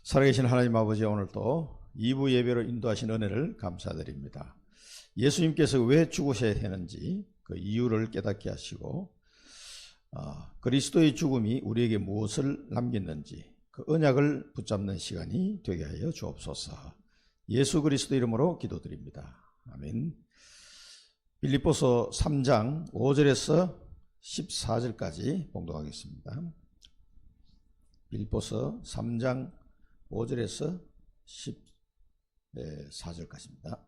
살아계신 하나님 아버지, 오늘도 2부 예배로 인도하신 은혜를 감사드립니다. 예수님께서 왜 죽으셔야 되는지 그 이유를 깨닫게 하시고 그리스도의 죽음이 우리에게 무엇을 남겼는지 그 언약을 붙잡는 시간이 되게 하여 주옵소서. 예수 그리스도 이름으로 기도드립니다. 아멘. 빌립보서 3장 5절에서 14절까지 봉독하겠습니다. 빌립보서 3장 5절에서 14절까지입니다.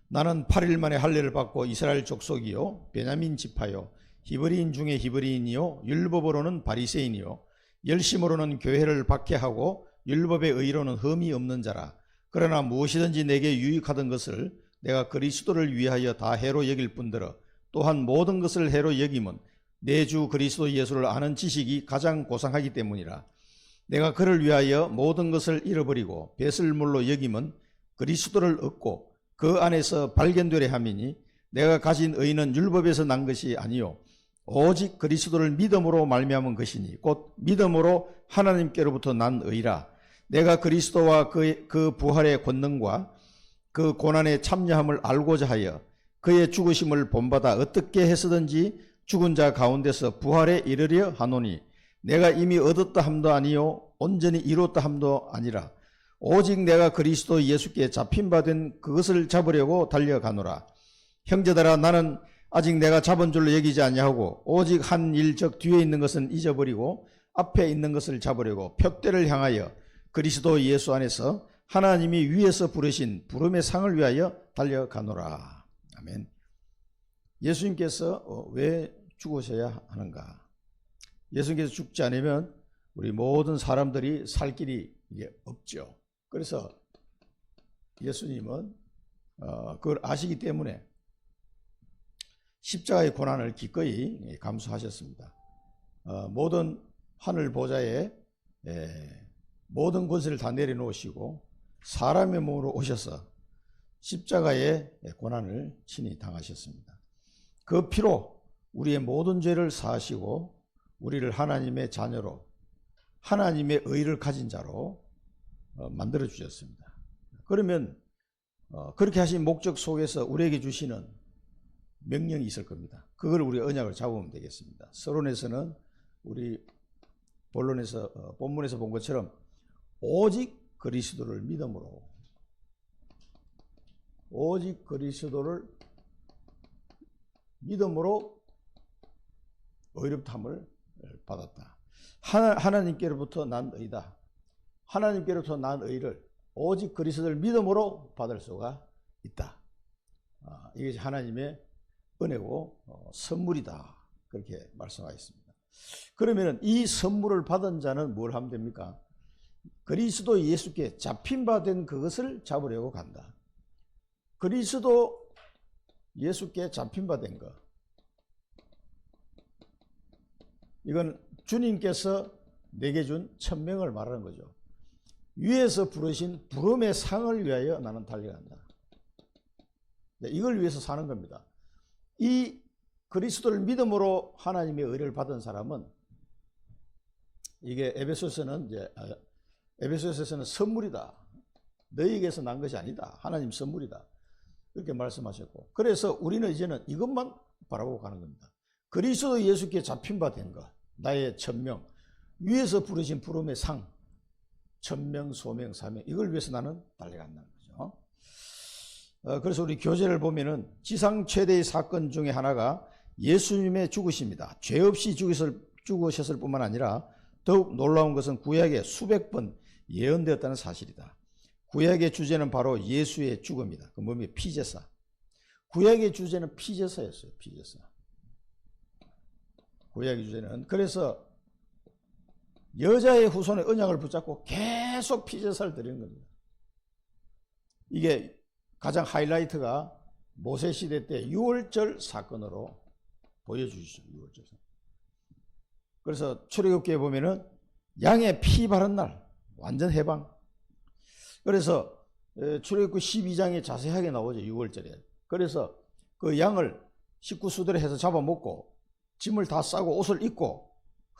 나는 8일 만에 할례를 받고 이스라엘 족속이요 베냐민 지파요 히브리인 중에 히브리인이요 율법으로는 바리새인이요 열심으로는 교회를 박해하고 율법의 의로는 흠이 없는 자라. 그러나 무엇이든지 내게 유익하던 것을 내가 그리스도를 위하여 다 해로 여길 뿐더러 또한 모든 것을 해로 여김은 내 주 그리스도 예수를 아는 지식이 가장 고상하기 때문이라. 내가 그를 위하여 모든 것을 잃어버리고 배설물로 여김은 그리스도를 얻고 그 안에서 발견되려 함이니 내가 가진 의는 율법에서 난 것이 아니요 오직 그리스도를 믿음으로 말미암은 것이니 곧 믿음으로 하나님께로부터 난 의라. 내가 그리스도와 그 부활의 권능과 그 고난에 참여함을 알고자 하여 그의 죽으심을 본받아 어떻게 해서든지 죽은 자 가운데서 부활에 이르려 하노니 내가 이미 얻었다 함도 아니요 온전히 이뤘다 함도 아니라 오직 내가 그리스도 예수께 잡힌 바 된 그것을 잡으려고 달려가노라. 형제들아, 나는 아직 내가 잡은 줄로 여기지 아니하고 오직 한 일 즉 뒤에 있는 것은 잊어버리고 앞에 있는 것을 잡으려고 표대를 향하여 그리스도 예수 안에서 하나님이 위에서 부르신 부름의 상을 위하여 달려가노라. 아멘. 예수님께서 왜 죽으셔야 하는가? 예수님께서 죽지 않으면 우리 모든 사람들이 살 길이 없죠. 그래서 예수님은 그걸 아시기 때문에 십자가의 고난을 기꺼이 감수하셨습니다. 모든 하늘 보좌에 모든 권세를 다 내려놓으시고 사람의 몸으로 오셔서 십자가의 고난을 친히 당하셨습니다. 그 피로 우리의 모든 죄를 사하시고 우리를 하나님의 자녀로 하나님의 의를 가진 자로 만들어 주셨습니다. 그러면 그렇게 하신 목적 속에서 우리에게 주시는 명령이 있을 겁니다. 그걸 우리 언약을 잡으면 되겠습니다. 서론에서는 우리 본문에서 본 것처럼 오직 그리스도를 믿음으로 오직 그리스도를 믿음으로 의롭다함을 받았다. 하나님께로부터 난 의다. 하나님께로부터 난 의를 오직 그리스도를 믿음으로 받을 수가 있다. 이것이 하나님의 은혜고 선물이다. 그렇게 말씀하셨습니다. 그러면 이 선물을 받은 자는 뭘 하면 됩니까? 그리스도 예수께 잡힌 바 된 그것을 잡으려고 간다. 그리스도 예수께 잡힌 바 된 것. 이건 주님께서 내게 준 천명을 말하는 거죠. 위에서 부르신 부름의 상을 위하여 나는 달려간다. 이걸 위해서 사는 겁니다. 이 그리스도를 믿음으로 하나님의 의를 받은 사람은 이게 에베소서에서는 선물이다. 너희에게서 난 것이 아니다. 하나님 선물이다. 이렇게 말씀하셨고, 그래서 우리는 이제는 이것만 바라보고 가는 겁니다. 그리스도 예수께 잡힌 바 된 것, 나의 천명, 위에서 부르신 부름의 상, 천명, 소명, 사명, 이걸 위해서 나는 달려간다는 거죠. 그래서 우리 교재를 보면은 지상 최대의 사건 중에 하나가 예수님의 죽으심이다. 죄 없이 죽으셨을 뿐만 아니라 더욱 놀라운 것은 구약에 수백 번 예언되었다는 사실이다. 구약의 주제는 바로 예수의 죽음이다. 그 뭡니까? 피제사. 구약의 주제는 피제사였어요. 피제사. 구약의 주제는. 그래서 여자의 후손의 언약을 붙잡고 계속 피제사를 드리는 겁니다. 이게 가장 하이라이트가 모세 시대 때 유월절 사건으로 보여주시죠. 유월절 사건. 그래서 출애굽기에 보면은 양의 피 바른 날 완전 해방. 그래서 출애굽기 12장에 자세하게 나오죠. 6월절에. 그래서 그 양을 식구수대로 해서 잡아먹고 짐을 다 싸고 옷을 입고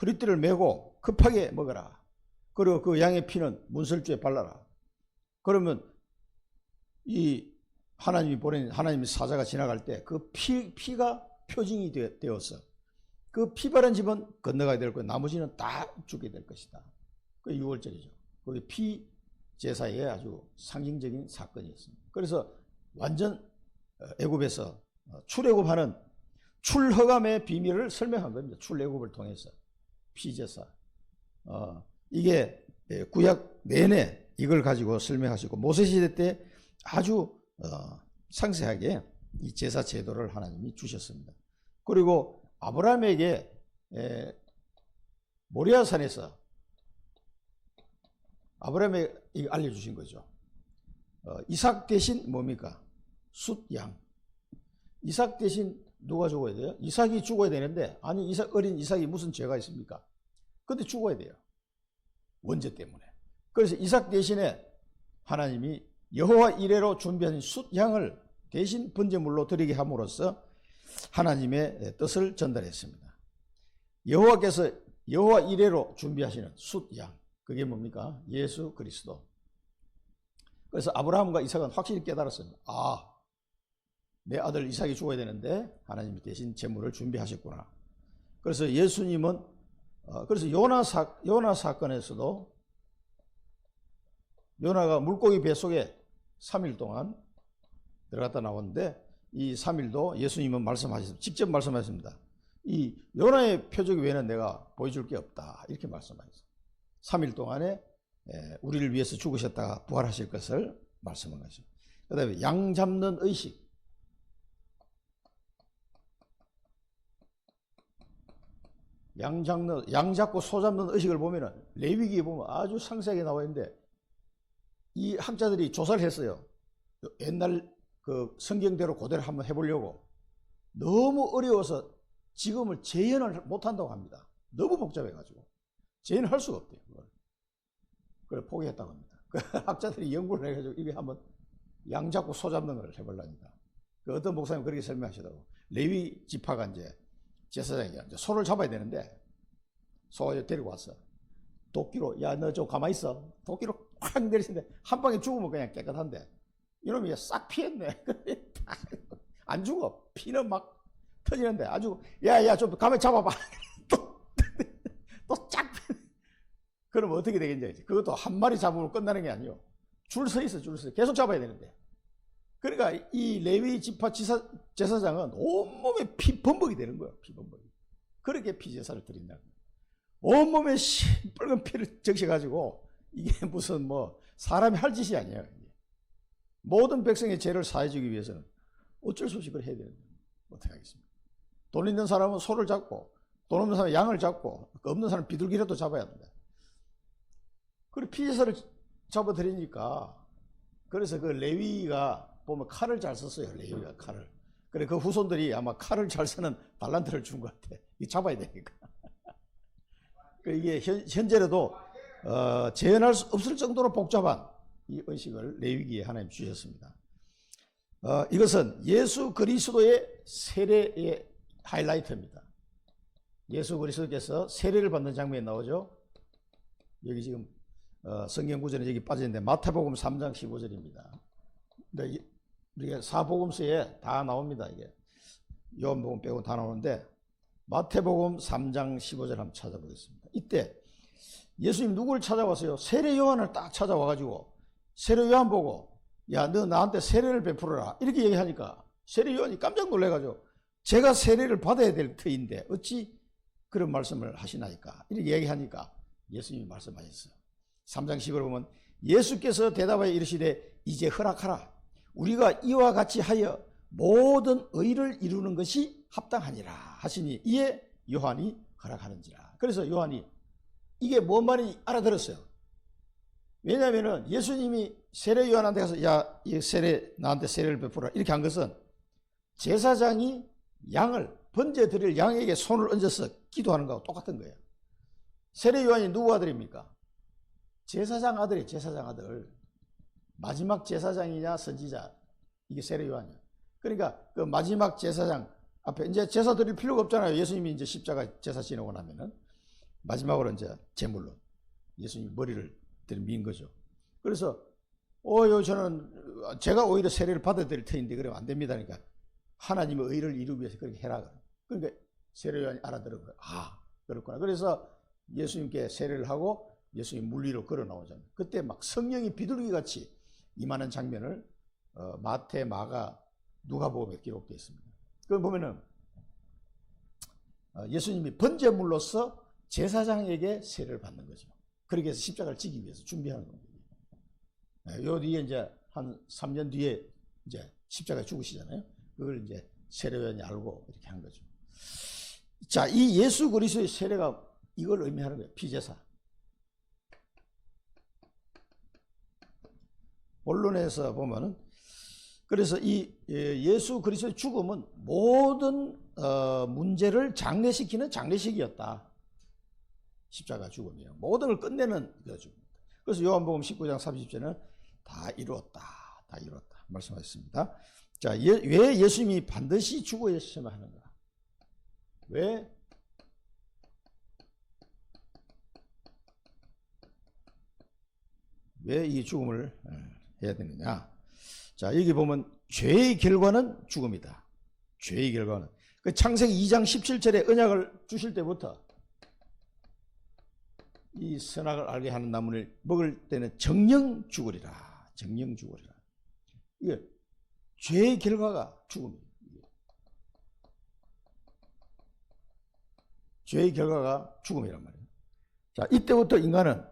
허리띠를 메고 급하게 먹어라. 그리고 그 양의 피는 문설주에 발라라. 그러면 이 하나님이 보낸 하나님의 사자가 지나갈 때 그 피가 표징이 되어서 그 피 바른 집은 건너가야 될 거고 나머지는 다 죽게 될 것이다. 그 6월절이죠. 그게 피 제사의 아주 상징적인 사건이었습니다. 그래서 완전 애굽에서 출애굽하는 출허감의 비밀을 설명한 겁니다. 출애굽을 통해서 피제사. 이게 구약 내내 이걸 가지고 설명하시고 모세 시대 때 아주 상세하게 이 제사 제도를 하나님이 주셨습니다. 그리고 아브라함에게 모리아산에서 아브라함에게 알려주신 거죠. 이삭 대신 뭡니까? 숫양. 이삭 대신 누가 죽어야 돼요? 이삭이 죽어야 되는데 아니 어린 이삭이 무슨 죄가 있습니까? 근데 죽어야 돼요. 원죄 때문에. 그래서 이삭 대신에 하나님이 여호와 이레로 준비한 숫양을 대신 번제물로 드리게 함으로써 하나님의 뜻을 전달했습니다. 여호와께서 여호와 이레로 준비하시는 숫양, 그게 뭡니까? 예수 그리스도. 그래서 아브라함과 이삭은 확실히 깨달았습니다. 내 아들 이삭이 죽어야 되는데 하나님이 대신 제물을 준비하셨구나. 그래서 예수님은 그래서 요나 사건에서도 요나가 물고기 뱃속에 3일 동안 들어갔다 나왔는데 이 3일도 예수님은 말씀하셨습니다. 직접 말씀하셨습니다. 이 요나의 표적 외에는 내가 보여줄 게 없다. 이렇게 말씀하셨어요. 3일 동안에 우리를 위해서 죽으셨다가 부활하실 것을 말씀한 것이죠. 그 다음에 양 잡는 의식. 양 잡고 소 잡는 의식을 보면은 레위기에 보면 아주 상세하게 나와 있는데 이 학자들이 조사를 했어요. 옛날 그 성경대로 그대로 한번 해보려고. 너무 어려워서 지금을 재현을 못한다고 합니다. 너무 복잡해가지고 재현할 수가 없대요. 그걸 포기했다고 합니다. 그 학자들이 연구를 해가지고 이게 한번 양 잡고 소 잡는 걸 해보려니까 그 어떤 목사님 그렇게 설명하시더라고. 레위 지파가 이제 제사장이 이제 소를 잡아야 되는데 소가 데리고 왔어. 도끼로, 야 너 좀 가만히 있어. 도끼로 콱 내리시는데 한 방에 죽으면 그냥 깨끗한데 이놈이 싹 피했네. 안 죽어. 피는 막 터지는데 아주 야야 좀 가만히 잡아봐. 또 쫙. 그럼 어떻게 되겠냐. 그것도 한 마리 잡으면 끝나는 게 아니요. 줄 서 있어. 계속 잡아야 되는데. 그러니까 이 레위 지파 제사장은 온몸에 피 범벅이 되는 거예요. 피 범벅이. 그렇게 피제사를 드린다. 온몸에 빨간 피를 적셔가지고 이게 무슨 뭐 사람이 할 짓이 아니에요. 모든 백성의 죄를 사해주기 위해서는 어쩔 수 없이 그걸 해야 되는데 어떻게 하겠습니까? 돈 있는 사람은 소를 잡고 돈 없는 사람은 양을 잡고 없는 사람은 비둘기라도 잡아야 합니다. 그리고 피제사를 잡아드리니까 그래서 그 레위가 보면 칼을 잘 썼어요. 레위가 칼을. 그래 그 후손들이 아마 칼을 잘 쓰는 달란트를 준 것 같아. 이 잡아야 되니까. 이게 현재라도 재현할 수 없을 정도로 복잡한 이 의식을 레위기에 하나님 주셨습니다. 이것은 예수 그리스도의 세례의 하이라이트입니다. 예수 그리스도께서 세례를 받는 장면이 나오죠. 여기 지금 성경 구절에 여기 빠져있는데 마태복음 3장 15절입니다. 이게 사복음서에 다 나옵니다. 이게 요한복음 빼고 다 나오는데 마태복음 3장 15절 한번 찾아보겠습니다. 이때 예수님 누구를 찾아왔어요? 세례 요한을 딱 찾아와가지고 세례 요한 보고 야 너 나한테 세례를 베풀어라 이렇게 얘기하니까 세례 요한이 깜짝 놀래가지고 제가 세례를 받아야 될 터인데 어찌 그런 말씀을 하시나이까 이렇게 얘기하니까 예수님이 말씀하셨어요. 3장 10을 보면 예수께서 대답하여 이르시되 이제 허락하라. 우리가 이와 같이 하여 모든 의를 이루는 것이 합당하니라 하시니 이에 요한이 허락하는지라. 그래서 요한이 이게 뭔 말인지 알아들었어요. 왜냐하면 예수님이 세례 요한한테 가서 야, 이 나한테 세례를 베풀어라 이렇게 한 것은 제사장이 양을 번제 드릴 양에게 손을 얹어서 기도하는 거하고 똑같은 거예요. 세례 요한이 누구 아들입니까? 제사장 아들이에요. 제사장 아들. 마지막 제사장이냐 선지자 이게 세례 요한이야. 그러니까 그 마지막 제사장 앞에 이제 제사 드릴 필요가 없잖아요. 예수님이 이제 십자가 제사 지내고 나면은 마지막으로 이제 제물로 예수님이 머리를 들민 거죠. 그래서 저는 제가 오히려 세례를 받아들일 터인데 그러면 안 됩니다. 그러니까 하나님의 의를 이루기 위해서 그렇게 해라. 그러니까 세례요한이 알아들은 거예요. 그렇구나. 그래서 예수님께 세례를 하고 예수님 물 위로 걸어 나오잖아요. 그때 막 성령이 비둘기 같이 임하는 장면을 마태, 마가, 누가복음에 기록되어 있습니다. 그걸 보면은 예수님이 번제물로서 제사장에게 세례를 받는 거죠. 그렇게 해서 십자가를 지기 위해서 준비하는 겁니다. 요 뒤에 이제 한 3년 뒤에 이제 십자가에 죽으시잖아요. 그걸 이제 세례요한이 알고 이렇게 한 거죠. 자, 이 예수 그리스도의 세례가 이걸 의미하는 거예요. 피제사. 본론에서 보면은 그래서 이 예수 그리스도의 죽음은 모든 문제를 장례시키는 장례식이었다. 십자가 죽음이에요. 모든 걸 끝내는 죽음입니다. 그래서 요한복음 19장 30절에는 다 이루었다. 다 이루었다. 말씀하셨습니다. 자, 왜 예수님이 반드시 죽어야만 하는가? 왜? 왜 이 죽음을 해야 되느냐? 자, 여기 보면 죄의 결과는 죽음이다. 죄의 결과는. 그 창세기 2장 17절에 언약을 주실 때부터 이 선악을 알게 하는 나무를 먹을 때는 정령 죽으리라. 정령 죽으리라. 이게 죄의 결과가 죽음이에요. 죄의 결과가 죽음이란 말이에요. 자, 이때부터 인간은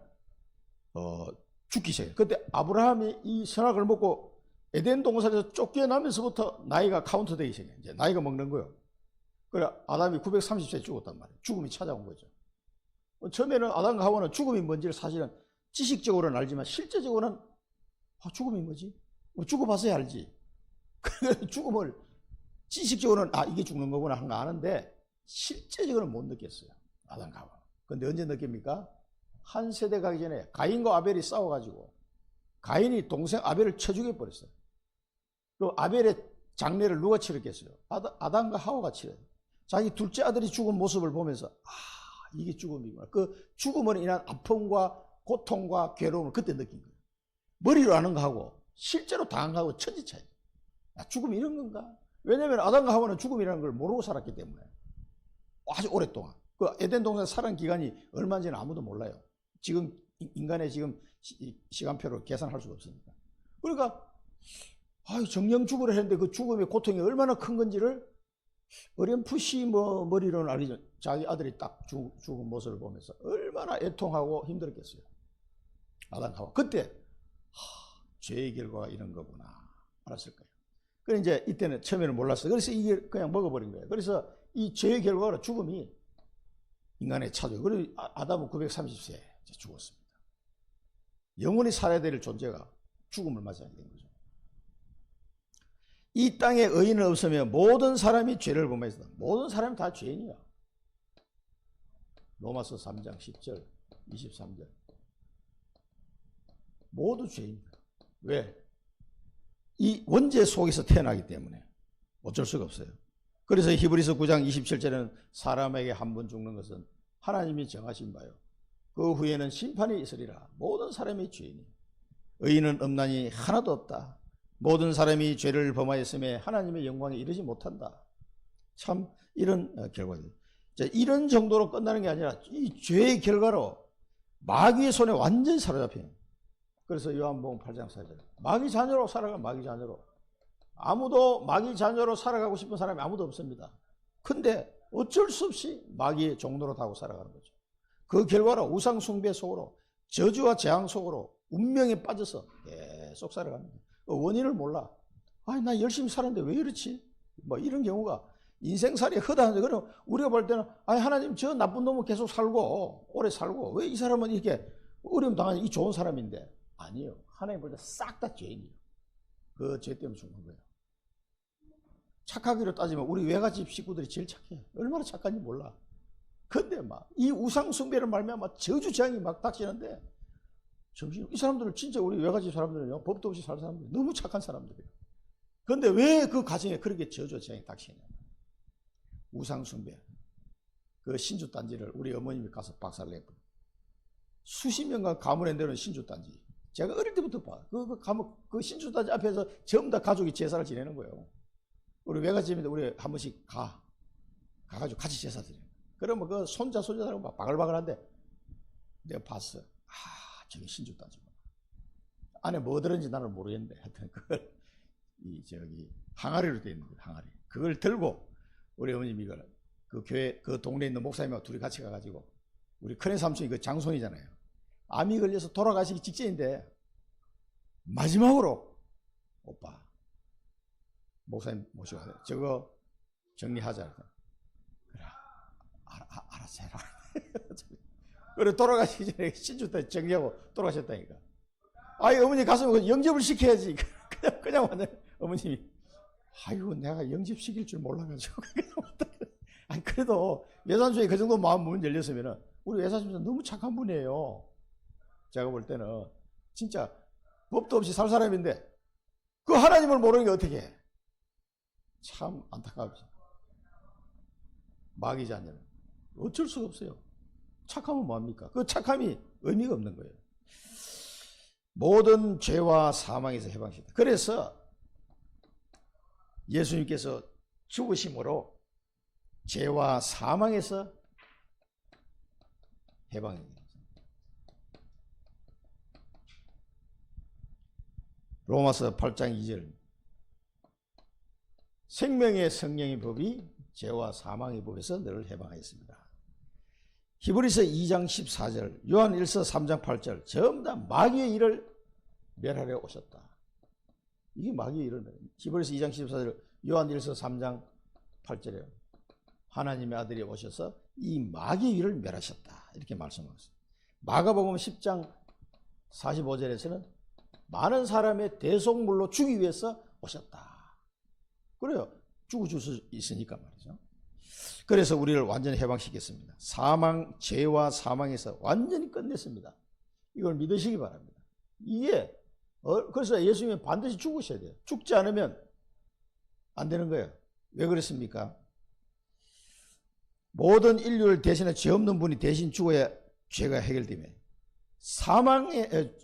죽기 시작해요. 그때 아브라함이 이 선악을 먹고 에덴 동산에서 쫓겨나면서부터 나이가 카운트되기 시작해요. 이제 나이가 먹는 거예요. 그래 아담이 930세에 죽었단 말이에요. 죽음이 찾아온 거죠. 처음에는 아담과 하와는 죽음이 뭔지를 사실은 지식적으로는 알지만 실제적으로는 죽음이 뭐지? 죽어봐서야 알지. 죽음을 지식적으로는 이게 죽는 거구나 하는 거 아는데 실제적으로는 못 느꼈어요. 아담과 하와. 근데 언제 느낍니까? 한 세대 가기 전에 가인과 아벨이 싸워가지고 가인이 동생 아벨을 쳐 죽여버렸어요. 그 아벨의 장례를 누가 치렀겠어요? 아담과 하와가 치러요. 자기 둘째 아들이 죽은 모습을 보면서 이게 죽음이구나. 그 죽음으로 인한 아픔과 고통과 괴로움을 그때 느낀 거예요. 머리로 아는 거하고 실제로 당한 거하고 천지 차이. 죽음이 이런 건가? 왜냐하면 아담과 하와는 죽음이라는 걸 모르고 살았기 때문에 아주 오랫동안. 그 에덴 동산 살은 기간이 얼마인지는 아무도 몰라요. 지금 인간의 지금 시간표로 계산할 수가 없으니까. 그러니까 정령 죽으려 했는데 그 죽음의 고통이 얼마나 큰 건지를 어렴풋이 머리로는 알겠죠. 자기 아들이 딱 죽은 모습을 보면서 얼마나 애통하고 힘들었겠어요. 아담 하와. 그때 죄의 결과가 이런 거구나 알았을 거예요. 그래 이제 이때는 처음에는 몰랐어요. 그래서 이게 그냥 먹어버린 거예요. 그래서 이 죄의 결과로 죽음이 인간에 찾아요. 그리고 아담은 930세에 죽었습니다. 영원히 살아야 될 존재가 죽음을 맞이하게 된 거죠. 이 땅에 의인은 없으면 모든 사람이 죄를 범했다. 모든 사람이 다 죄인이야. 로마서 3장 10절 23절 모두 죄인이다. 왜? 이 원죄 속에서 태어나기 때문에 어쩔 수가 없어요. 그래서 히브리서 9장 27절에는 사람에게 한 번 죽는 것은 하나님이 정하신 바요. 그 후에는 심판이 있으리라. 모든 사람이 죄인이에요. 의인은 없나니 하나도 없다. 모든 사람이 죄를 범하였음에 하나님의 영광에 이르지 못한다. 참 이런 결과입니다. 이런 정도로 끝나는 게 아니라 이 죄의 결과로 마귀의 손에 완전히 사로잡혀요. 그래서 요한복음 8장 4절 마귀 자녀로 살아가. 마귀 자녀로. 아무도 마귀 자녀로 살아가고 싶은 사람이 아무도 없습니다. 근데 어쩔 수 없이 마귀의 종로로 타고 살아가는 거죠. 그 결과로 우상 숭배 속으로 저주와 재앙 속으로 운명에 빠져서 계속 살아갑니다. 원인을 몰라. 나 열심히 살았는데 왜 이렇지? 이런 경우가 인생살이 허다한데, 그럼 우리가 볼 때는 하나님 저 나쁜 놈은 계속 살고 오래 살고 왜 이 사람은 이렇게 어려움 당하는 이 좋은 사람인데? 아니에요. 하나님 볼 때 싹 다 죄인이에요. 그 죄 때문에 죽는 거예요. 착하기로 따지면 우리 외갓집 식구들이 제일 착해. 얼마나 착한지 몰라. 근데 이 우상 숭배를 말미암아 저주 재앙이 막 닥치는데 이 사람들은 진짜 우리 외갓집 사람들은요, 법도 없이 살 사람들, 너무 착한 사람들이에요. 그런데 왜 그 가정에 그렇게 저주 재앙이 닥치냐? 우상 숭배. 그 신주 단지를 우리 어머님이 가서 박살내고 수십 년간 가문에 내려온 신주단지. 제가 어릴 때부터 봐. 그 신주단지 앞에서 전부 다 가족이 제사를 지내는 거예요. 우리 외갓집인데 우리 한 번씩 가가지고 같이 제사 드려요. 그러면 그 손자들하고 막 바글바글한데 내가 봤어. 저기 신주단지. 안에 뭐 들었는지 나는 모르겠는데 하여튼 그걸 항아리로 되어 있는 거예요. 항아리. 그걸 들고 우리 어머님이 그 교회 그 동네에 있는 목사님하고 둘이 같이 가가지고 우리 큰애 삼촌이 그 장손이잖아요. 암이 걸려서 돌아가시기 직전인데 마지막으로 오빠 목사님 모시고 하세요. 저거 정리하자. 그래 알았어 해라. 그래 돌아가시기 전에 신주단지 정리하고 돌아가셨다니까. 아이 어머니 가서 영접을 시켜야지. 그냥 완전 어머님이 아이고 내가 영접시킬 줄 몰라가지고 아니 그래도 외삼촌이 그 정도 마음 문 열렸으면은 우리 외삼촌은 너무 착한 분이에요. 제가 볼 때는 진짜 법도 없이 살 사람인데 그 하나님을 모르는 게 어떻게 해? 참 안타깝지. 마귀 자녀는 어쩔 수가 없어요. 착하면 뭐합니까? 그 착함이 의미가 없는 거예요. 모든 죄와 사망에서 해방시켰다. 그래서 예수님께서 죽으심으로 죄와 사망에서 해방입니다. 로마서 8장 2절 생명의 성령의 법이 죄와 사망의 법에서 너를 해방하였습니다. 히브리서 2장 14절 요한일서 3장 8절 전부 다 마귀의 일을 멸하려 오셨다. 이게 마귀의 일을 멸하려. 히브리서 2장 14절 요한일서 3장 8절에 하나님의 아들이 오셔서 이 마귀의 일을 멸하셨다. 이렇게 말씀하고 있습니다. 마가복음 10장 45절에서는 많은 사람의 대속물로 주기 위해서 오셨다. 그래요. 죽어줄 수 있으니까 말이죠. 그래서 우리를 완전히 해방시켰습니다. 죄와 사망에서 완전히 끝냈습니다. 이걸 믿으시기 바랍니다. 이게 그래서 예수님이 반드시 죽으셔야 돼요. 죽지 않으면 안 되는 거예요. 왜 그렇습니까? 모든 인류를 대신해 죄 없는 분이 대신 죽어야 죄가 해결되며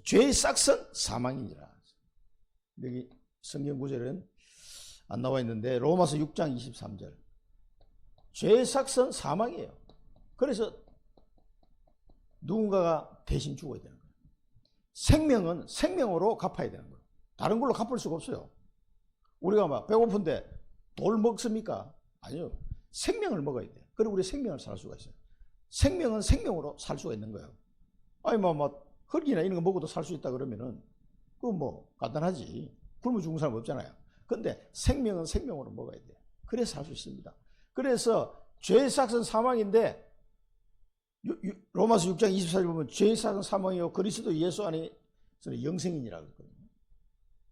죄의 싹은 사망이니라. 여기 성경 구절은 안 나와 있는데 로마서 6장 23절 죄의 싹은 사망이에요. 그래서 누군가가 대신 죽어야 되는 거예요. 생명은 생명으로 갚아야 되는 거예요. 다른 걸로 갚을 수가 없어요. 우리가 막 배고픈데 돌 먹습니까? 아니요. 생명을 먹어야 돼요. 그리고 우리 생명을 살 수가 있어요. 생명은 생명으로 살 수가 있는 거예요. 아니 흙이나 이런 거 먹어도 살 수 있다 그러면은 그거 간단하지. 굶어 죽은 사람 없잖아요. 근데 생명은 생명으로 먹어야 돼요. 그래서 살 수 있습니다. 그래서 죄의 싹은 사망인데 로마서 6장 24절 보면 죄의 싹은 사망이요 그리스도 예수 안에서는 영생이니라 그랬거든요.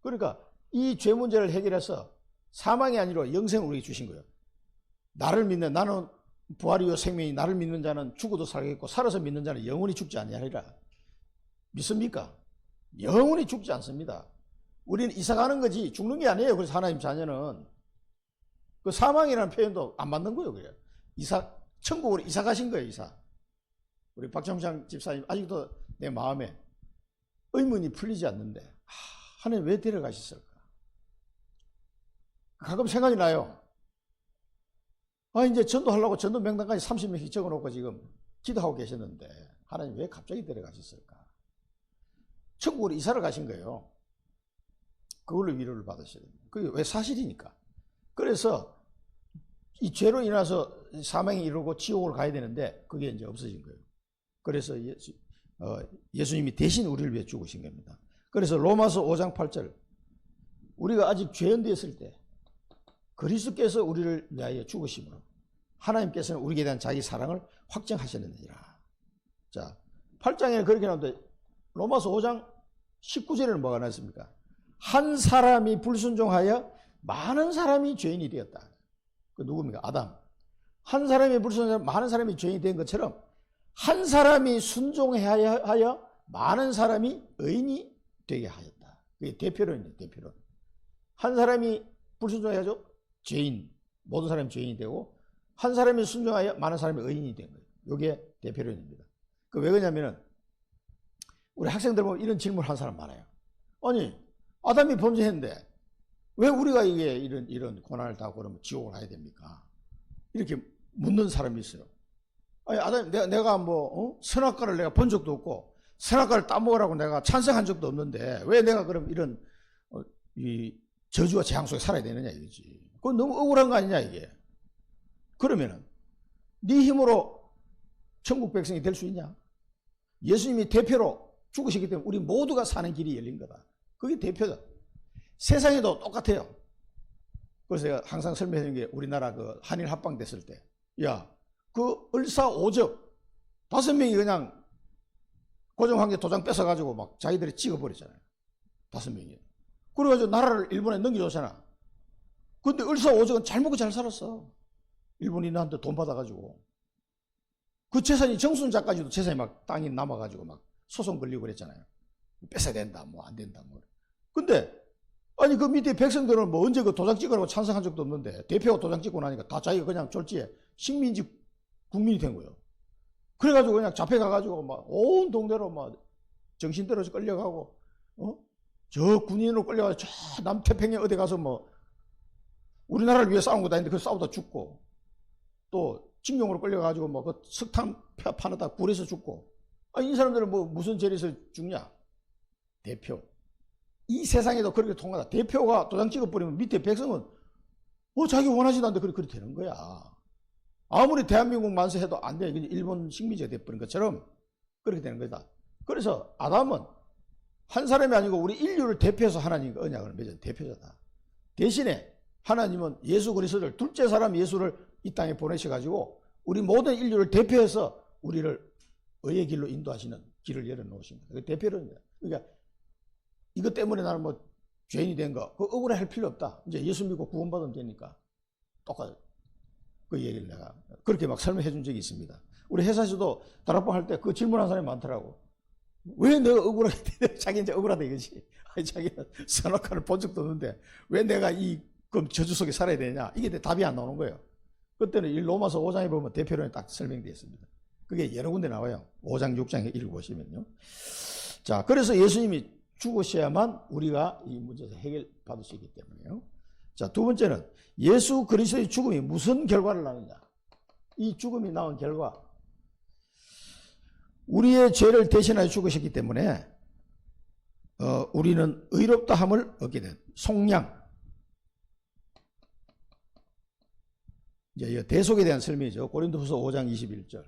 그러니까 이 죄 문제를 해결해서 사망이 아니라 영생을 우리에게 주신 거예요. 나를 믿는 나는 부활이요 생명이 나를 믿는 자는 죽어도 살겠고 살아서 믿는 자는 영원히 죽지 아니하리라. 믿습니까? 영원히 죽지 않습니다. 우리는 이사 가는 거지 죽는 게 아니에요. 그래서 하나님 자녀는 그 사망이라는 표현도 안 맞는 거예요. 그래요. 천국으로 이사 가신 거예요. 이사. 우리 박정창 집사님 아직도 내 마음에 의문이 풀리지 않는데 하나님 왜 데려가셨을까? 가끔 생각이 나요. 이제 전도하려고 전도 명단까지 30명씩 적어놓고 지금 기도하고 계셨는데 하나님 왜 갑자기 데려가셨을까? 천국으로 이사를 가신 거예요. 그걸로 위로를 받으셔야 됩니다. 그게 왜 사실이니까. 그래서 이 죄로 인해서 사망이 이루고 지옥을 가야 되는데 그게 이제 없어진 거예요. 그래서 예수님이 대신 우리를 위해 죽으신 겁니다. 그래서 로마서 5장 8절 우리가 아직 죄인되었을 때 그리스도께서 우리를 위하여 죽으심으로 하나님께서는 우리에 대한 자기 사랑을 확정하셨느니라. 자, 8장에는 그렇게 나오는데 로마서 5장 19절에는 뭐가 나왔습니까? 한 사람이 불순종하여 많은 사람이 죄인이 되었다. 그 누굽니까? 아담. 한 사람이 불순종하여 많은 사람이 죄인이 된 것처럼 한 사람이 순종하여 많은 사람이 의인이 되게 하였다. 그게 대표론이에요. 대표론. 한 사람이 불순종해가지고 죄인, 모든 사람이 죄인이 되고 한 사람이 순종하여 많은 사람이 의인이 된 거예요. 이게 대표론입니다. 왜 그러냐면은 우리 학생들 보면 이런 질문을 한 사람 많아요. 아니, 아담이 범죄했는데 왜 우리가 이게 이런 고난을 당하고 그러면 지옥을 가야 됩니까? 이렇게 묻는 사람이 있어요. 아니, 아담, 내가 선악과를 내가 본 적도 없고, 선악과를 따먹으라고 내가 찬성한 적도 없는데, 왜 내가 그럼 이런, 이 저주와 재앙 속에 살아야 되느냐, 이거지. 그건 너무 억울한 거 아니냐, 이게. 그러면은, 네 힘으로 천국 백성이 될 수 있냐? 예수님이 대표로 죽으시기 때문에 우리 모두가 사는 길이 열린 거다. 그게 대표다. 세상에도 똑같아요. 그래서 제가 항상 설명하는 게 우리나라 그 한일 합방 됐을 때, 야, 그 을사오적 5명이 그냥 고종황제 도장 뺏어가지고 막 자기들이 찍어버렸잖아요. 5명이. 그래가지고 나라를 일본에 넘겨줬잖아. 근데 을사오적은 잘 먹고 잘 살았어. 일본인한테 돈 받아가지고. 그 재산이 정순자까지도 재산이 막 땅이 남아가지고 막 소송 걸리고 그랬잖아요. 뺏어야 된다, 뭐 안 된다, 뭐. 근데 아니 그 밑에 백성들은 뭐 언제 그 도장 찍으라고 찬성한 적도 없는데 대표가 도장 찍고 나니까 다 자기가 그냥 졸지에 식민지 국민이 된 거예요. 그래가지고 그냥 잡혀가가지고 막 온 동네로 막 정신 들어서 끌려가고, 저 군인으로 끌려가서 저 남태평양 어디 가서 뭐 우리나라를 위해 싸운 거다 했는데 그 싸우다 죽고, 또 징용으로 끌려가지고 뭐 그 석탄 파놓다 굴에서 죽고. 아니 이 사람들은 뭐 무슨 죄에서 죽냐? 대표. 이 세상에도 그렇게 통하다. 대표가 도장 찍어버리면 밑에 백성은 자기 원하지도 않는데 그렇게 되는 거야. 아무리 대한민국 만세해도 안 돼. 일본 식민지가 돼버린 것처럼 그렇게 되는 거다. 그래서 아담은 한 사람이 아니고 우리 인류를 대표해서 하나님과 언약을 맺은 대표자다. 대신에 하나님은 예수 그리스도를 둘째 사람 예수를 이 땅에 보내셔가지고 우리 모든 인류를 대표해서 우리를 의의 길로 인도하시는 길을 열어놓으십니다. 그 대표는 그러니까 이것 때문에 나는 뭐 죄인이 된 거, 그거 억울해 필요 없다. 이제 예수 믿고 구원받으면 되니까. 똑같아. 그 얘기를 내가 그렇게 막 설명해 준 적이 있습니다. 우리 회사에서도 다락방 할 때 그 질문한 사람이 많더라고. 왜 내가 억울하게 돼? 자기는 이제 억울하다 이거지. 아니, 자기는 선악과를 본 적도 없는데 왜 내가 이 저주 속에 살아야 되냐? 이게 답이 안 나오는 거예요. 그때는 이 로마서 5장에 보면 대표론에 딱 설명되어 있습니다. 그게 여러 군데 나와요. 5장, 6장에 읽어보시면요. 자, 그래서 예수님이 죽으셔야만 우리가 이 문제에서 해결받을 수 있기 때문에요. 자, 두 번째는 예수 그리스도의 죽음이 무슨 결과를 낳느냐. 이 죽음이 낳은 결과, 우리의 죄를 대신하여 죽으셨기 때문에 우리는 의롭다함을 얻게 된 속량. 이제 대속에 대한 설명이죠. 고린도후서 5장 21절.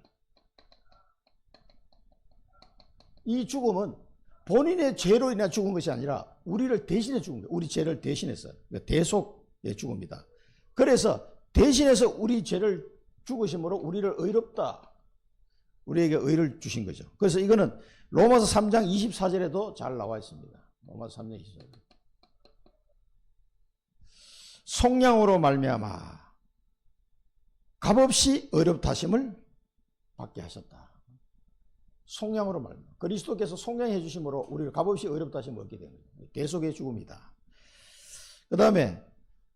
이 죽음은 본인의 죄로 인해 죽은 것이 아니라 우리를 대신해 죽은 거예요. 우리 죄를 대신해서. 대속의 죽음이다. 그래서 대신해서 우리 죄를 죽으심으로 우리를 의롭다. 우리에게 의를 주신 거죠. 그래서 이거는 로마서 3장 24절에도 잘 나와 있습니다. 로마서 3장 24절. 속량으로 말미암아 값없이 의롭다 하심을 받게 하셨다. 속량으로 말미암아 그리스도께서 속량해 주심으로 우리를 값없이 의롭다 하심을 얻게 된 거예요. 대속의 죽음이다. 그 다음에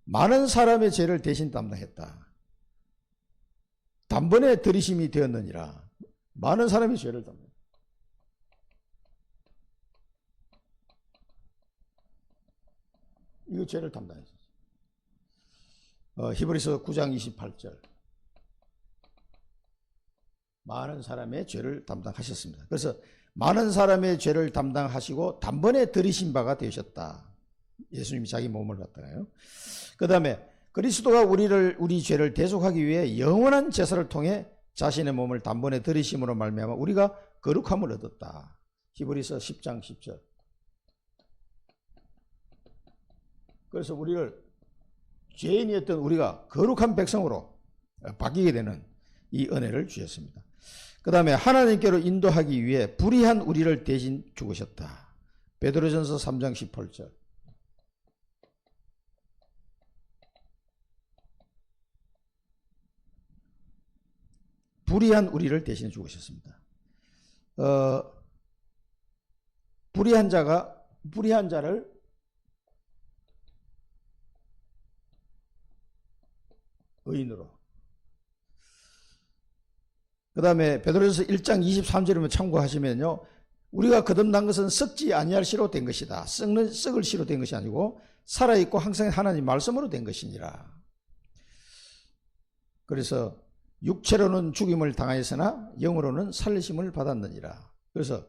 많은 사람의 죄를 대신 담당했다. 단번에 들이심이 되었느니라. 많은 사람이 죄를 담당. 이거 죄를 담당했어요. 히브리서 9장 28절. 많은 사람의 죄를 담당하셨습니다. 그래서 많은 사람의 죄를 담당하시고 단번에 들이신 바가 되셨다. 예수님이 자기 몸을 갖다가요. 그 다음에 그리스도가 우리 죄를 대속하기 위해 영원한 제사를 통해 자신의 몸을 단번에 들이심으로 말미암아 우리가 거룩함을 얻었다. 히브리서 10장 10절. 그래서 우리를 죄인이었던 우리가 거룩한 백성으로 바뀌게 되는 이 은혜를 주셨습니다. 그 다음에 하나님께로 인도하기 위해 불의한 우리를 대신 죽으셨다. 베드로전서 3장 18절. 불의한 우리를 대신 죽으셨습니다. 불의한 자를 의인으로. 그 다음에 베드로전서 1장 23절이면 참고하시면요. 우리가 거듭난 것은 썩지 아니할 씨로 된 것이다. 썩을 씨로 된 것이 아니고 살아있고 항상 하나님 말씀으로 된 것이니라. 그래서 육체로는 죽임을 당하였으나 영으로는 살리심을 받았느니라. 그래서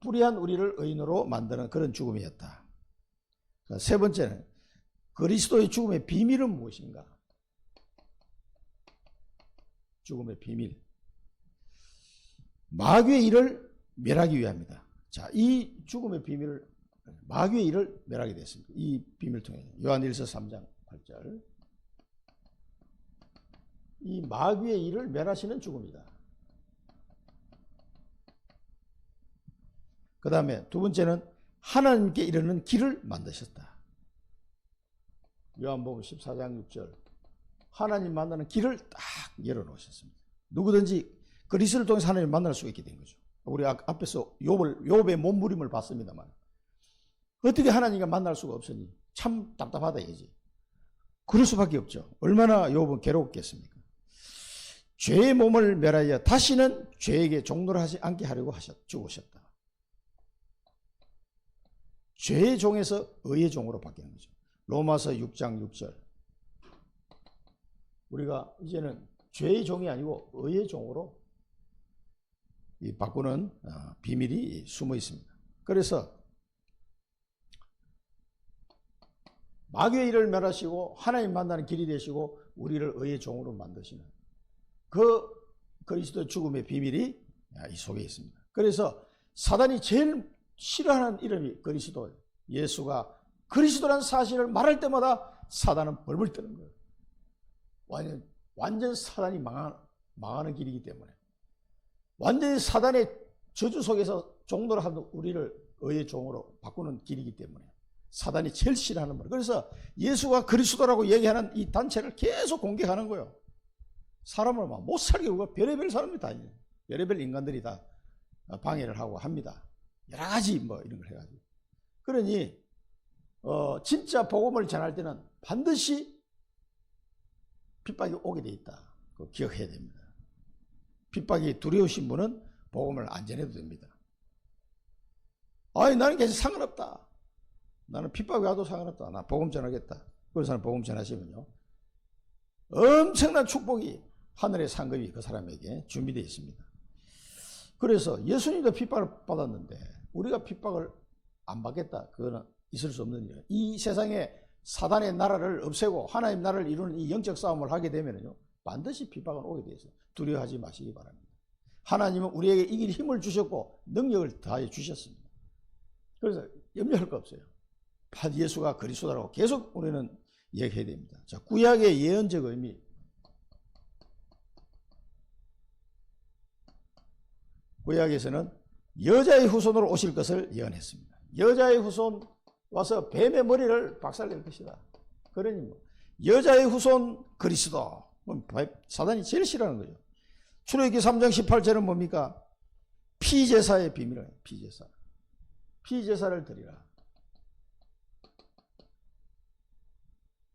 불의한 우리를 의인으로 만드는 그런 죽음이었다. 세 번째는 그리스도의 죽음의 비밀은 무엇인가? 죽음의 비밀. 마귀의 일을 멸하기 위함이다. 자, 이 죽음의 비밀을, 마귀의 일을 멸하게 됐습니다. 이 비밀을 통해 요한일서 3장 8절. 이 마귀의 일을 멸하시는 죽음이다. 그 다음에 두 번째는 하나님께 이르는 길을 만드셨다. 요한복음 14장 6절. 하나님 만나는 길을 딱 열어놓으셨습니다. 누구든지 그리스도를 통해서 하나님을 만날 수 있게 된 거죠. 우리 앞에서 욥의 몸부림을 봤습니다만 어떻게 하나님과 만날 수가 없으니 참 답답하다 이거지. 그럴 수밖에 없죠. 얼마나 욥은 괴롭겠습니까? 죄의 몸을 멸하여 다시는 죄에게 종노하지 않게 하려고 죽으셨다. 죄의 종에서 의의 종으로 바뀌는 거죠. 로마서 6장 6절. 우리가 이제는 죄의 종이 아니고 의의 종으로 바꾸는 비밀이 숨어 있습니다. 그래서 마귀의 일을 멸하시고 하나님 만나는 길이 되시고 우리를 의의 종으로 만드시는 그 그리스도의 죽음의 비밀이 이 속에 있습니다. 그래서 사단이 제일 싫어하는 이름이 그리스도, 예수가 그리스도라는 사실을 말할 때마다 사단은 벌벌 떠는 거예요. 완전 사단이 망하는 길이기 때문에 완전히 사단의 저주 속에서 종노를 하는 우리를 의의 종으로 바꾸는 길이기 때문에 사단이 제일 싫어하는 거예요. 그래서 예수가 그리스도라고 얘기하는 이 단체를 계속 공격하는 거예요. 사람을 막 못 살게 하고 별의별 사람들이 다 있어요. 별의별 인간들이 다 방해를 하고 합니다. 여러 가지 뭐 이런 걸 해가지고. 그러니 진짜 복음을 전할 때는 반드시 핍박이 오게 돼 있다. 그거 기억해야 됩니다. 핍박이 두려우신 분은 복음을 안 전해도 됩니다. 아니 나는 괜찮아 상관없다. 나는 핍박이 와도 상관없다. 나 복음 전하겠다. 그런 사람 복음 전하시면요 엄청난 축복이 하늘의 상급이 그 사람에게 준비되어 있습니다. 그래서 예수님도 핍박을 받았는데 우리가 핍박을 안 받겠다. 그거는 있을 수 없는 일이에요. 이 세상에 사단의 나라를 없애고 하나님 나라를 이루는 이 영적 싸움을 하게 되면요 반드시 핍박은 오게 되어 있어요. 두려워하지 마시기 바랍니다. 하나님은 우리에게 이길 힘을 주셨고 능력을 다해 주셨습니다. 그래서 염려할 거 없어요. 예수가 그리스도라고 계속 우리는 얘기해야 됩니다. 자, 구약의 예언적 의미. 구약에서는 여자의 후손으로 오실 것을 예언했습니다. 여자의 후손 와서 뱀의 머리를 박살낼 것이다. 그러니 뭐 여자의 후손 그리스도. 사단이 제일 싫어하는 거죠. 출애굽기 3장 18절은 뭡니까? 피제사의 비밀은 피제사. 피제사를 드리라.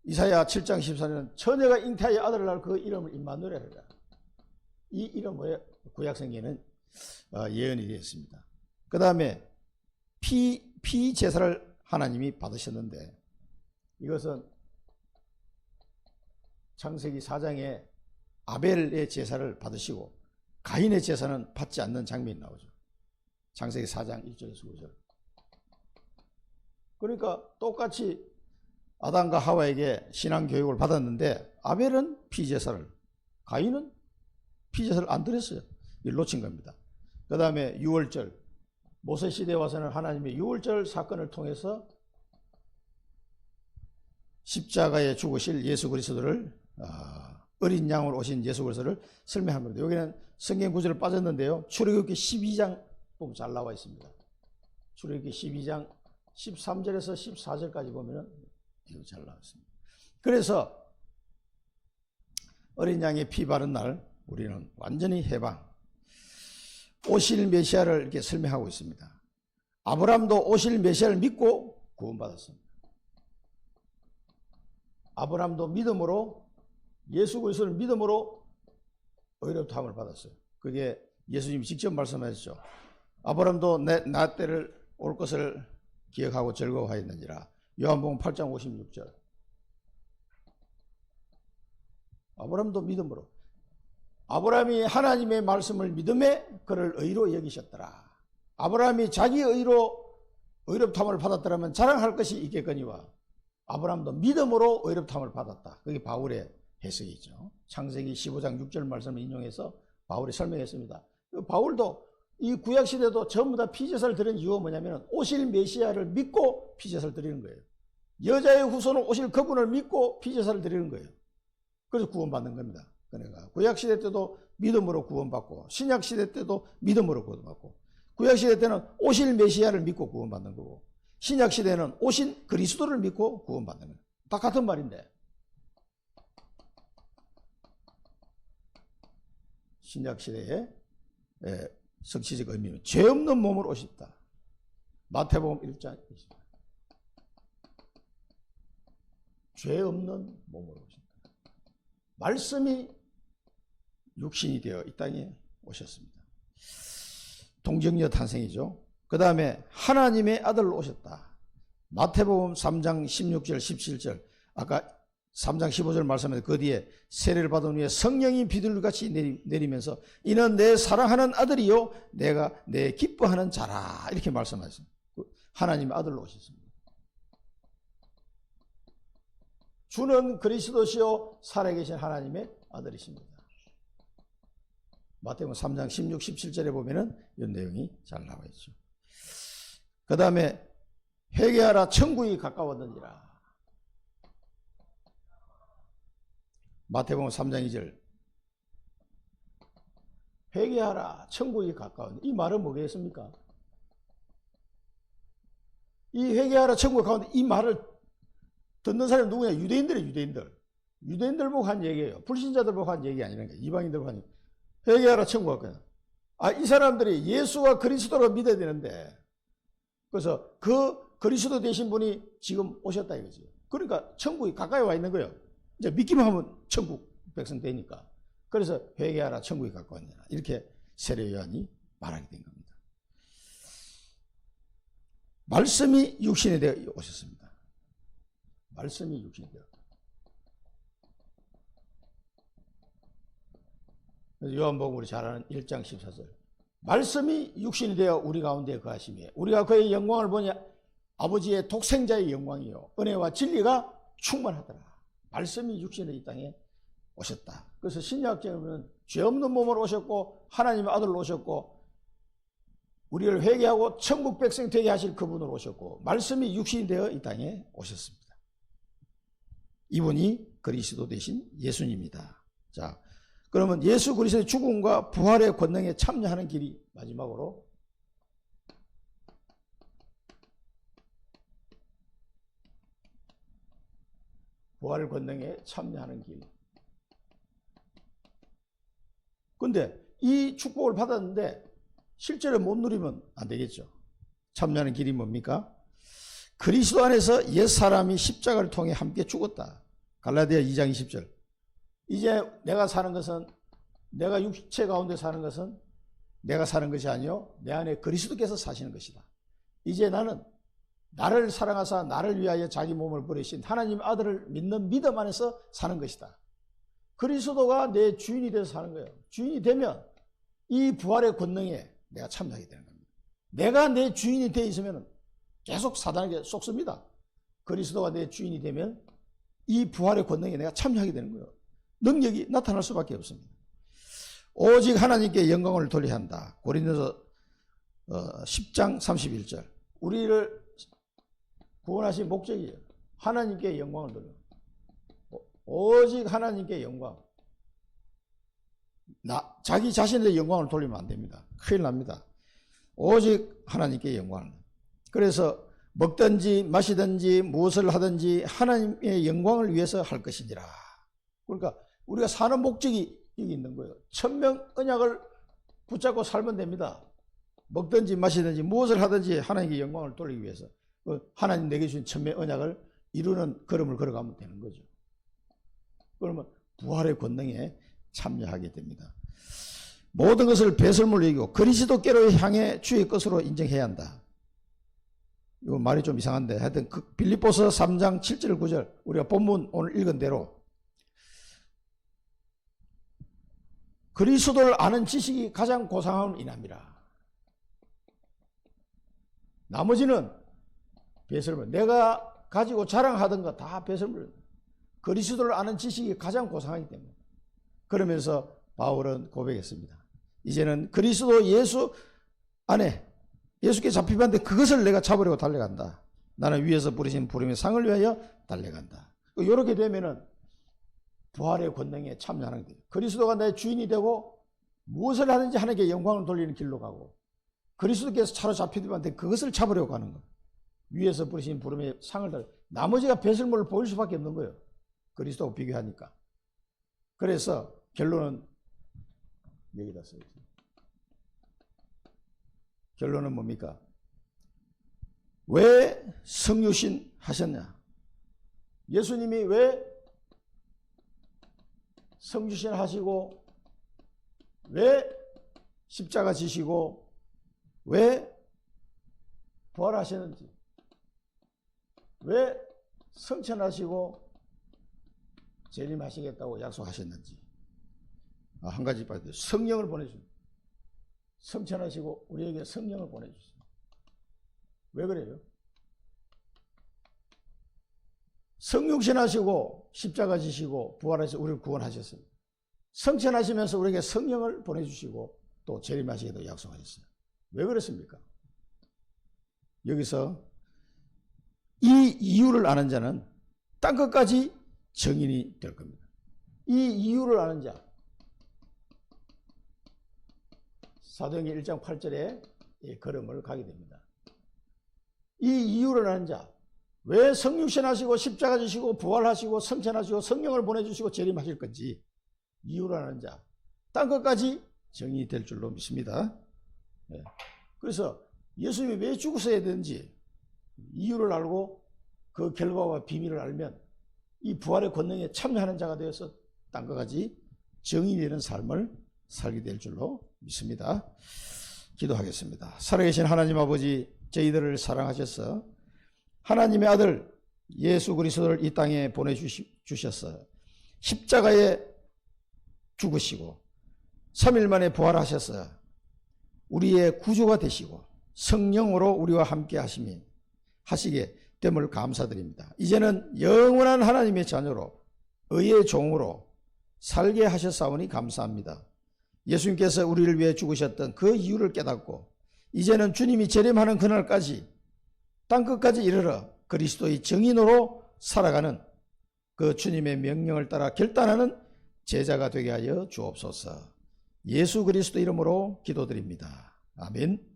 이사야 7장 14절은 처녀가 잉태하여 아들을 낳을 그 이름을 임마누엘이라. 이 이름 뭐예요? 구약성경에는 예언이 되었습니다. 그 다음에 피제사를 하나님이 받으셨는데 이것은 창세기 4장에 아벨의 제사를 받으시고 가인의 제사는 받지 않는 장면이 나오죠. 창세기 4장 1절에서 9절. 그러니까 똑같이 아담과 하와에게 신앙교육을 받았는데 아벨은 피제사를, 가인은 피제사를 안 드렸어요. 이걸 놓친 겁니다. 그 다음에 유월절, 모세시대에 와서는 하나님의 유월절 사건을 통해서 십자가에 죽으실 예수 그리스도를 어린 양으로 오신 예수 그리스도를 설명한 겁니다. 여기는 성경 구절을 빠졌는데요. 출애굽기 12장 보면 잘 나와 있습니다. 출애굽기 12장 13절에서 14절까지 보면은 이거 잘 나와 있습니다. 그래서 어린 양의 피 바른 날 우리는 완전히 해방, 오실 메시아를 이렇게 설명하고 있습니다. 아브라함도 오실 메시아를 믿고 구원받았습니다. 아브라함도 믿음으로 예수 그리스도를 믿음으로 의롭다함을 받았어요. 그게 예수님이 직접 말씀하셨죠. 아브라함도 나 때를 올 것을 기억하고 즐거워하였느니라. 요한복음 8장 56절. 아브라함도 믿음으로. 아브라함이 하나님의 말씀을 믿음에 그를 의로 여기셨더라. 아브라함이 자기 의롭다함을 받았더라면 자랑할 것이 있겠거니와 아브라함도 믿음으로 의롭다함을 받았다. 그게 바울의 해석이죠. 창세기 15장 6절 말씀을 인용해서 바울이 설명했습니다. 바울도 이 구약시대도 전부 다 피제사를 드리는 이유가 뭐냐면 오실 메시아를 믿고 피제사를 드리는 거예요. 여자의 후손은 오실 그분을 믿고 피제사를 드리는 거예요. 그래서 구원받는 겁니다. 그러니까 구약시대 때도 믿음으로 구원받고 신약시대 때도 믿음으로 구원받고 구약시대 때는 오실 메시아를 믿고 구원받는 거고 신약시대는 오신 그리스도를 믿고 구원받는 거예요. 다 같은 말인데 신약시대의 성취적 의미는 죄 없는 몸으로 오셨다. 마태복음 1장 20절. 죄 없는 몸으로 오셨다. 말씀이 육신이 되어 이 땅에 오셨습니다. 동정녀 탄생이죠. 그 다음에 하나님의 아들로 오셨다. 마태복음 3장 16절 17절 아까 3장 15절 말씀에 그 뒤에 세례를 받은 후에 성령이 비둘기같이 내리면서 이는 내 사랑하는 아들이요 내가 내 기뻐하는 자라 이렇게 말씀하셨습니다. 하나님의 아들로 오셨습니다. 주는 그리스도시요 살아계신 하나님의 아들이십니다. 마태복음 3장 16, 17절에 보면은 이 내용이 잘 나와 있죠. 그 다음에 회개하라 천국이 가까웠느니라. 마태복음 3장 2절 회개하라 천국이 가까운 이 말은 뭐겠습니까? 이 회개하라 천국이 가까운 이 말을 듣는 사람이 누구냐? 유대인들이에요. 유대인들 보고 한 얘기예요. 불신자들 보고 한 얘기 아니라니까. 이방인들 보고 한 얘기. 회개하라 천국이 가까운. 이 사람들이 예수가 그리스도로 믿어야 되는데 그래서 그 그리스도 되신 분이 지금 오셨다 이거지. 그러니까 천국이 가까이 와 있는 거예요. 이제 믿기만 하면 천국 백성 되니까. 그래서 회개하라 천국이 가까웠느니라. 이렇게 세례 요한이 말하게 된 겁니다. 말씀이 육신이 되어 오셨습니다. 말씀이 육신이 되어. 요한복음 우리 잘 아는 1장 14절. 말씀이 육신이 되어 우리 가운데 거하시며 우리가 그의 영광을 보니 아버지의 독생자의 영광이요 은혜와 진리가 충만하더라. 말씀이 육신의 이 땅에 오셨다. 그래서 신약적으로는 죄 없는 몸으로 오셨고 하나님의 아들로 오셨고 우리를 회개하고 천국 백성 되게 하실 그분으로 오셨고 말씀이 육신이 되어 이 땅에 오셨습니다. 이분이 그리스도 되신 예수님입니다. 자, 그러면 예수 그리스도의 죽음과 부활의 권능에 참여하는 길이 마지막으로 부활 권능에 참여하는 길. 근데 이 축복을 받았는데 실제로 못 누리면 안 되겠죠. 참여하는 길이 뭡니까? 그리스도 안에서 옛사람이 십자가를 통해 함께 죽었다. 갈라디아 2장 20절. 이제 내가 사는 것은 내가 육체 가운데 사는 것은 내가 사는 것이 아니요 내 안에 그리스도께서 사시는 것이다. 이제 나는 나를 사랑하사 나를 위하여 자기 몸을 버리신 하나님 아들을 믿는 믿음 안에서 사는 것이다. 그리스도가 내 주인이 돼서 사는 거예요. 주인이 되면 이 부활의 권능에 내가 참여하게 되는 겁니다. 내가 내 주인이 되어 있으면 계속 사단에게 속습니다. 그리스도가 내 주인이 되면 이 부활의 권능에 내가 참여하게 되는 거예요. 능력이 나타날 수밖에 없습니다. 오직 하나님께 영광을 돌려야 한다. 고린도서 10장 31절. 우리를 구원하신 목적이에요. 하나님께 영광을 돌려. 오직 하나님께 영광. 자기 자신의 영광을 돌리면 안 됩니다. 큰일 납니다. 오직 하나님께 영광을. 그래서 먹든지 마시든지 무엇을 하든지 하나님의 영광을 위해서 할 것이니라. 그러니까 우리가 사는 목적이 여기 있는 거예요. 천명 언약을 붙잡고 살면 됩니다. 먹든지 마시든지 무엇을 하든지 하나님께 영광을 돌리기 위해서 하나님 내게 주신 천명 언약을 이루는 걸음을 걸어가면 되는 거죠. 그러면 부활의 권능에 참여하게 됩니다. 모든 것을 배설물로 여기고 그리스도께로 향해 주의 것으로 인정해야 한다. 이거 말이 좀 이상한데 하여튼 빌립보서 3장 7절 9절 우리가 본문 오늘 읽은 대로 그리스도를 아는 지식이 가장 고상함을 인합니다. 나머지는 배설물, 내가 가지고 자랑하던 거 다 배설물. 그리스도를 아는 지식이 가장 고상하기 때문에. 그러면서 바울은 고백했습니다. 이제는 그리스도 예수 안에 예수께 잡히는데 그것을 내가 잡으려고 달려간다. 나는 위에서 부르신 부름의 상을 위하여 달려간다. 이렇게 되면은 부활의 권능에 참여하는 거예요. 그리스도가 내 주인이 되고 무엇을 하든지 하나님께 영광을 돌리는 길로 가고 그리스도께서 차로 잡히는데 그것을 잡으려고 하는 거예요. 위에서 부르신 부름의 상을 달려. 나머지가 배설물을 보일 수밖에 없는 거예요. 그리스도하고 비교하니까. 그래서 결론은 여기다 써요. 결론은 뭡니까? 왜 성육신 하셨냐? 예수님이 왜 성육신 하시고 왜 십자가 지시고 왜 부활하셨는지 왜 성천하시고 재림하시겠다고 약속하셨는지 한 가지 봐야 돼요. 성령을 보내주십니다. 성천하시고 우리에게 성령을 보내주십니다. 왜 그래요? 성육신하시고 십자가 지시고 부활하시고 우리를 구원하셨습니다. 성천하시면서 우리에게 성령을 보내주시고 또 재림하시기도 약속하셨어요. 왜 그렇습니까? 여기서 이 이유를 아는 자는 땅끝까지 정인이 될 겁니다. 이 이유를 아는 자 사도행전 1장 8절에 걸음을 가게 됩니다. 이 이유를 아는 자, 왜 성육신하시고 십자가 지시고 부활하시고 성천하시고 성령을 보내주시고 재림하실 건지 이유를 아는 자, 땅끝까지 정인이 될 줄로 믿습니다. 그래서 예수님이 왜 죽으셔야 되는지 이유를 알고 그 결과와 비밀을 알면 이 부활의 권능에 참여하는 자가 되어서 땅끝까지 정인이 되는 삶을 살게 될 줄로 믿습니다. 기도하겠습니다. 살아계신 하나님 아버지, 저희들을 사랑하셔서 하나님의 아들 예수 그리스도를 이 땅에 보내주셔서 십자가에 죽으시고 3일 만에 부활하셔서 우리의 구주가 되시고 성령으로 우리와 함께 하시게 됨을 감사드립니다. 이제는 영원한 하나님의 자녀로 의의 종으로 살게 하셨사오니 감사합니다. 예수님께서 우리를 위해 죽으셨던 그 이유를 깨닫고 이제는 주님이 재림하는 그날까지 땅끝까지 이르러 그리스도의 정인으로 살아가는 그 주님의 명령을 따라 결단하는 제자가 되게 하여 주옵소서. 예수 그리스도 이름으로 기도드립니다. 아멘.